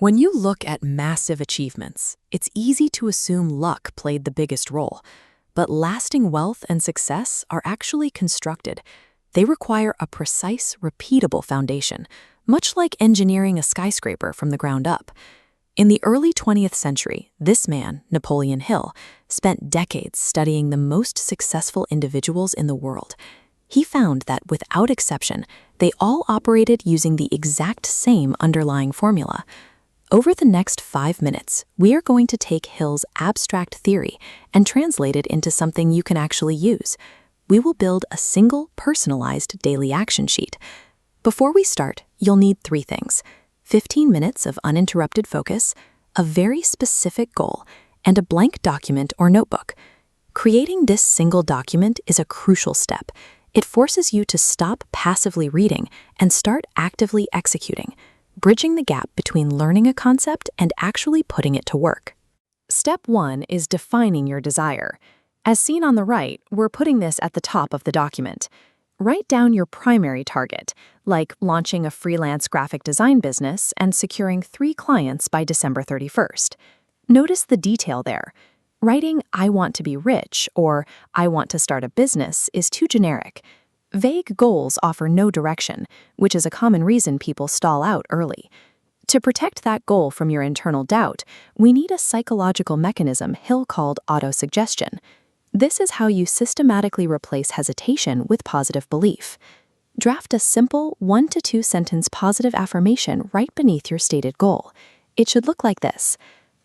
When you look at massive achievements, it's easy to assume luck played the biggest role. But lasting wealth and success are actually constructed. They require a precise, repeatable foundation, much like engineering a skyscraper from the ground up. In the early 20th century, this man, Napoleon Hill, spent decades studying the most successful individuals in the world. He found that, without exception, they all operated using the exact same underlying formula. Over the next 5 minutes, we are going to take Hill's abstract theory and translate it into something you can actually use. We will build a single, personalized daily action sheet. Before we start, you'll need 3 things: 15 minutes of uninterrupted focus, a very specific goal, and a blank document or notebook. Creating this single document is a crucial step. It forces you to stop passively reading and start actively executing, bridging the gap between learning a concept and actually putting it to work. Step 1 is defining your desire. As seen on the right, we're putting this at the top of the document. Write down your primary target, like launching a freelance graphic design business and securing 3 clients by December 31st. Notice the detail there. Writing "I want to be rich" or "I want to start a business" is too generic. Vague goals offer no direction, which is a common reason people stall out early. To protect that goal from your internal doubt, we need a psychological mechanism Hill called autosuggestion. This is how you systematically replace hesitation with positive belief. Draft a simple 1 to 2 sentence positive affirmation right beneath your stated goal. It should look like this: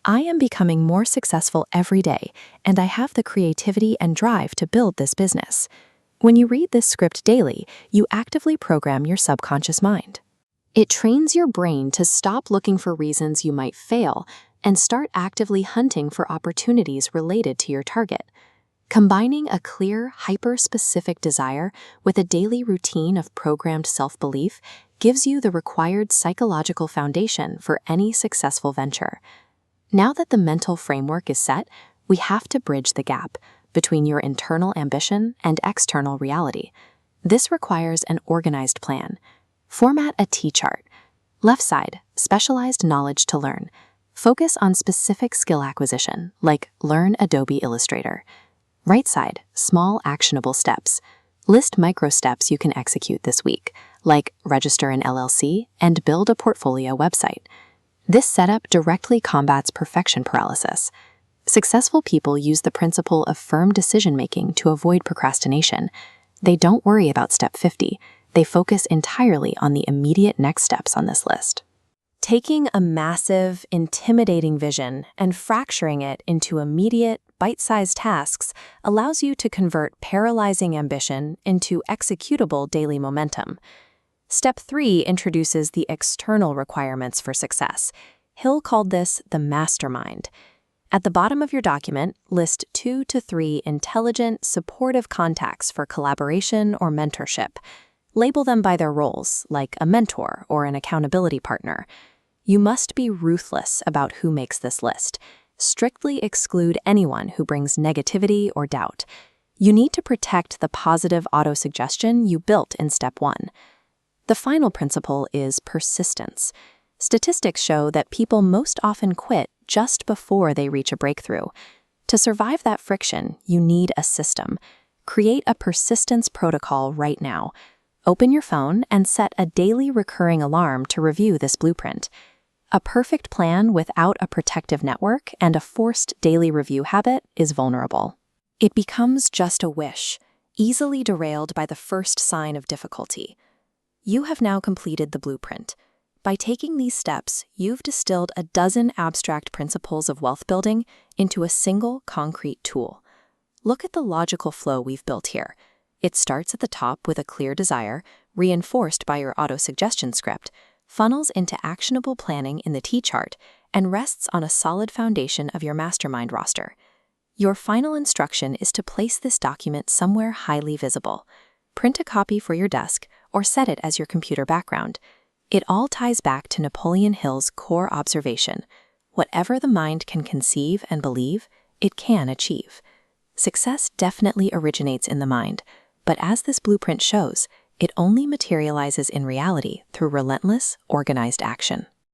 "I am becoming more successful every day, and I have the creativity and drive to build this business." When you read this script daily, you actively program your subconscious mind. It trains your brain to stop looking for reasons you might fail and start actively hunting for opportunities related to your target. Combining a clear, hyper-specific desire with a daily routine of programmed self-belief gives you the required psychological foundation for any successful venture. Now that the mental framework is set, we have to bridge the gap between your internal ambition and external reality. This requires an organized plan. Format a T-chart. Left side, specialized knowledge to learn. Focus on specific skill acquisition, like learn Adobe Illustrator. Right side, small actionable steps. List micro steps you can execute this week, like register an LLC and build a portfolio website. This setup directly combats perfection paralysis. Successful people use the principle of firm decision-making to avoid procrastination. They don't worry about step 50. They focus entirely on the immediate next steps on this list. Taking a massive, intimidating vision and fracturing it into immediate, bite-sized tasks allows you to convert paralyzing ambition into executable daily momentum. Step 3 introduces the external requirements for success. Hill called this the mastermind. At the bottom of your document, list 2 to 3 intelligent, supportive contacts for collaboration or mentorship. Label them by their roles, like a mentor or an accountability partner. You must be ruthless about who makes this list. Strictly exclude anyone who brings negativity or doubt. You need to protect the positive autosuggestion you built in step 1. The final principle is persistence. Statistics show that people most often quit just before they reach a breakthrough. To survive that friction, you need a system. Create a persistence protocol right now. Open your phone and set a daily recurring alarm to review this blueprint. A perfect plan without a protective network and a forced daily review habit is vulnerable. It becomes just a wish, easily derailed by the first sign of difficulty. You have now completed the blueprint. By taking these steps, you've distilled a dozen abstract principles of wealth building into a single concrete tool. Look at the logical flow we've built here. It starts at the top with a clear desire, reinforced by your autosuggestion script, funnels into actionable planning in the T-chart, and rests on a solid foundation of your mastermind roster. Your final instruction is to place this document somewhere highly visible. Print a copy for your desk or set it as your computer background. It all ties back to Napoleon Hill's core observation: whatever the mind can conceive and believe, it can achieve. Success definitely originates in the mind, but as this blueprint shows, it only materializes in reality through relentless, organized action.